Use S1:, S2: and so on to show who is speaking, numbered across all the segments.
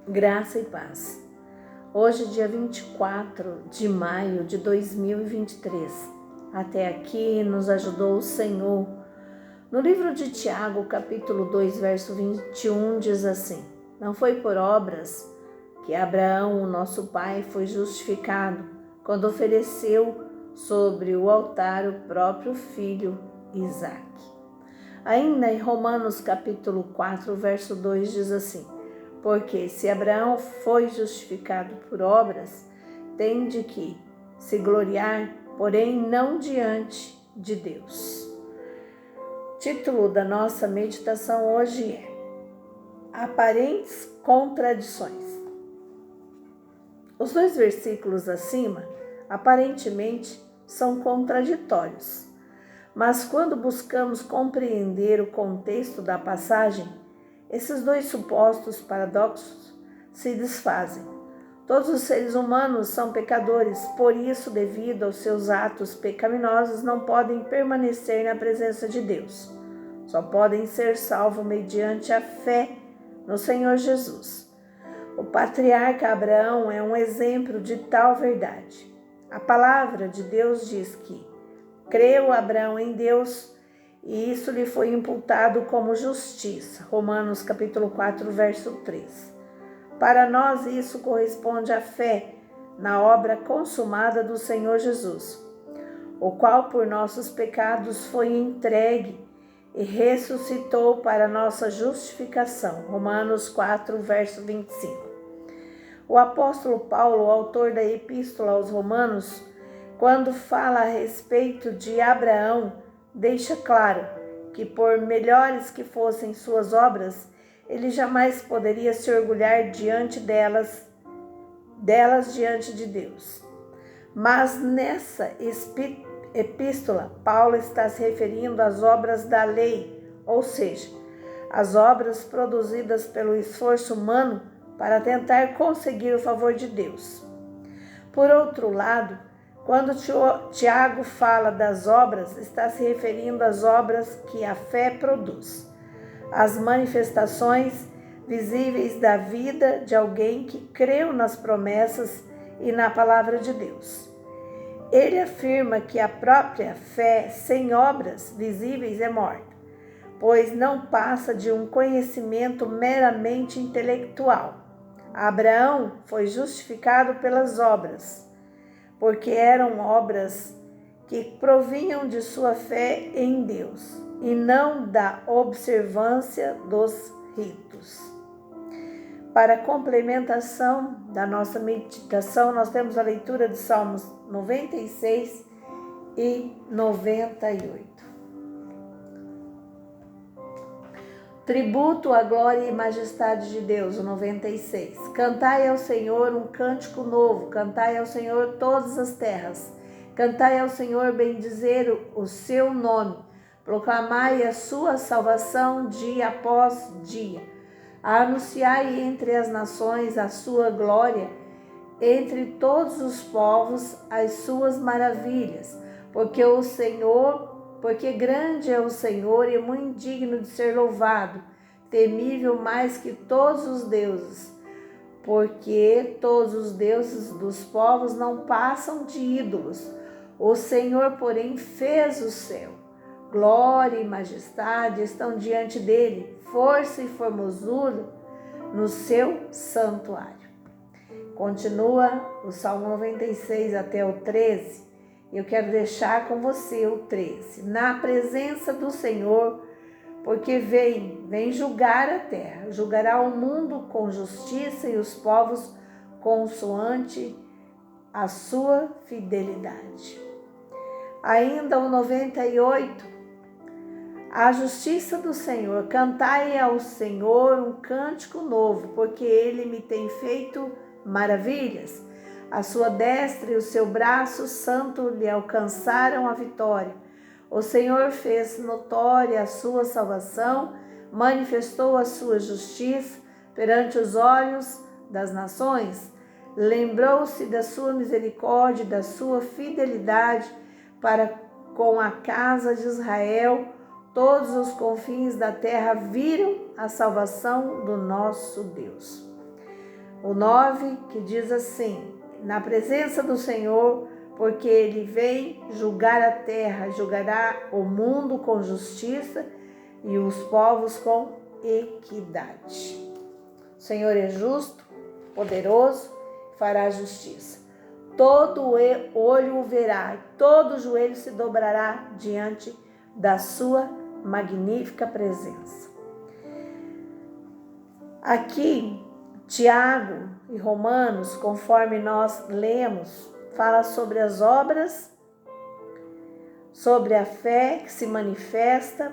S1: Graça e paz. Hoje, dia 24 de maio de 2023. Até aqui nos ajudou o Senhor. No livro de Tiago, capítulo 2, verso 21, diz assim: Não foi por obras que Abraão, o nosso pai, foi justificado, quando ofereceu sobre o altar o próprio filho Isaque. Ainda em Romanos, capítulo 4, verso 2, diz assim: Porque se Abraão foi justificado por obras, tem de que se gloriar, porém não diante de Deus. Título da nossa meditação hoje é Aparentes Contradições. Os dois versículos acima, aparentemente, são contraditórios, mas quando buscamos compreender o contexto da passagem, esses dois supostos paradoxos se desfazem. Todos os seres humanos são pecadores, por isso, devido aos seus atos pecaminosos, não podem permanecer na presença de Deus. Só podem ser salvos mediante a fé no Senhor Jesus. O patriarca Abraão é um exemplo de tal verdade. A palavra de Deus diz que creu Abraão em Deus e isso lhe foi imputado como justiça. Romanos capítulo 4, verso 3. Para nós isso corresponde à fé na obra consumada do Senhor Jesus, o qual por nossos pecados foi entregue e ressuscitou para nossa justificação. Romanos 4, verso 25. O apóstolo Paulo, autor da epístola aos Romanos, quando fala a respeito de Abraão, deixa claro que por melhores que fossem suas obras, ele jamais poderia se orgulhar diante delas diante de Deus. Mas nessa epístola, Paulo está se referindo às obras da lei, ou seja, as obras produzidas pelo esforço humano para tentar conseguir o favor de Deus. Por outro lado, quando Tiago fala das obras, está se referindo às obras que a fé produz, as manifestações visíveis da vida de alguém que creu nas promessas e na palavra de Deus. Ele afirma que a própria fé sem obras visíveis é morta, pois não passa de um conhecimento meramente intelectual. Abraão foi justificado pelas obras, porque eram obras que provinham de sua fé em Deus e não da observância dos ritos. Para complementação da nossa meditação, nós temos a leitura de Salmos 96 e 98. Tributo à glória e majestade de Deus, o 96. Cantai ao Senhor um cântico novo, cantai ao Senhor todas as terras. Cantai ao Senhor, bendizer o seu nome, proclamai a sua salvação dia após dia. Anunciai entre as nações a sua glória, entre todos os povos as suas maravilhas, porque grande é o Senhor e muito digno de ser louvado, temível mais que todos os deuses, porque todos os deuses dos povos não passam de ídolos. O Senhor, porém, fez o céu. Glória e majestade estão diante dele, força e formosura no seu santuário. Continua o Salmo 96 até o 13. Eu quero deixar com você o 13. Na presença do Senhor, porque vem julgar a terra, julgará o mundo com justiça e os povos consoante a sua fidelidade. Ainda o 98, a justiça do Senhor. Cantai ao Senhor um cântico novo, porque ele me tem feito maravilhas. A sua destra e o seu braço santo lhe alcançaram a vitória. O Senhor fez notória a sua salvação, manifestou a sua justiça perante os olhos das nações. Lembrou-se da sua misericórdia e da sua fidelidade para com a casa de Israel. Todos os confins da terra viram a salvação do nosso Deus. O 9, que diz assim: na presença do Senhor, porque Ele vem julgar a terra, julgará o mundo com justiça e os povos com equidade. O Senhor é justo, poderoso, fará justiça. Todo olho o verá, todo joelho se dobrará diante da sua magnífica presença. Aqui, Tiago e Romanos, conforme nós lemos, fala sobre as obras, sobre a fé que se manifesta,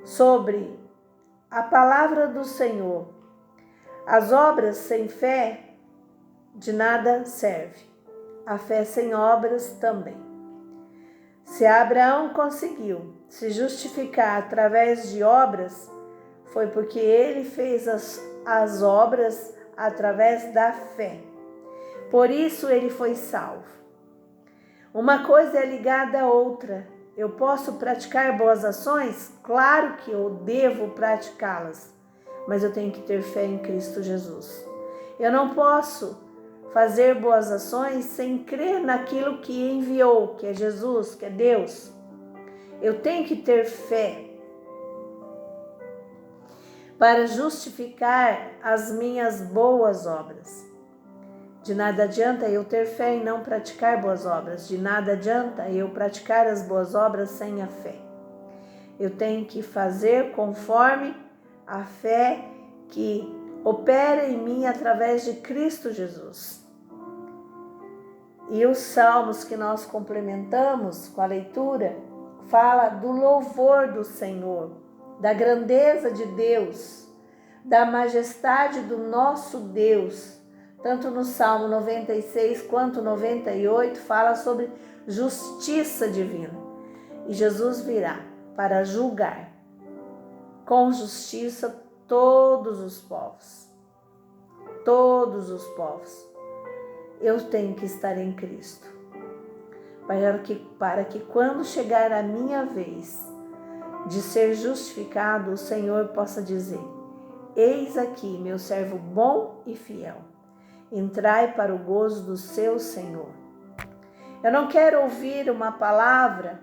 S1: sobre a palavra do Senhor. As obras sem fé de nada serve. A fé sem obras também. Se Abraão conseguiu se justificar através de obras, foi porque ele fez as obras através da fé. Por isso ele foi salvo. Uma coisa é ligada à outra. Eu posso praticar boas ações? Claro que eu devo praticá-las, mas eu tenho que ter fé em Cristo Jesus. Eu não posso fazer boas ações sem crer naquilo que enviou, que é Jesus, que é Deus. Eu tenho que ter fé para justificar as minhas boas obras. De nada adianta eu ter fé e não praticar boas obras. De nada adianta eu praticar as boas obras sem a fé. Eu tenho que fazer conforme a fé que opera em mim através de Cristo Jesus. E os salmos que nós complementamos com a leitura fala do louvor do Senhor, da grandeza de Deus, da majestade do nosso Deus. Tanto no Salmo 96 quanto 98 fala sobre justiça divina. E Jesus virá para julgar com justiça todos os povos. Todos os povos. Eu tenho que estar em Cristo, para que quando chegar a minha vez de ser justificado, o Senhor possa dizer: eis aqui meu servo bom e fiel, entrai para o gozo do seu Senhor. Eu não quero ouvir uma palavra: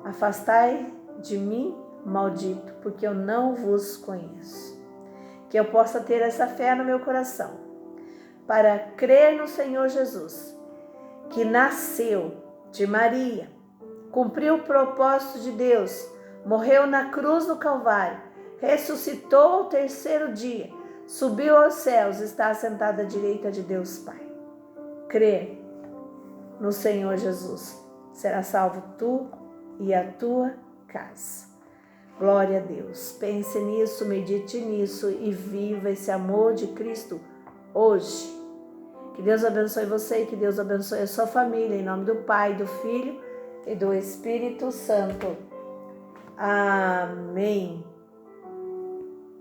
S1: afastai de mim, maldito, porque eu não vos conheço. Que eu possa ter essa fé no meu coração, para crer no Senhor Jesus, que nasceu de Maria, cumpriu o propósito de Deus, morreu na cruz do Calvário, ressuscitou ao terceiro dia, subiu aos céus, está assentado à direita de Deus Pai. Crer no Senhor Jesus, será salvo tu e a tua casa. Glória a Deus. Pense nisso, medite nisso e viva esse amor de Cristo hoje. Que Deus abençoe você e que Deus abençoe a sua família, em nome do Pai, do Filho e do Espírito Santo. Amém.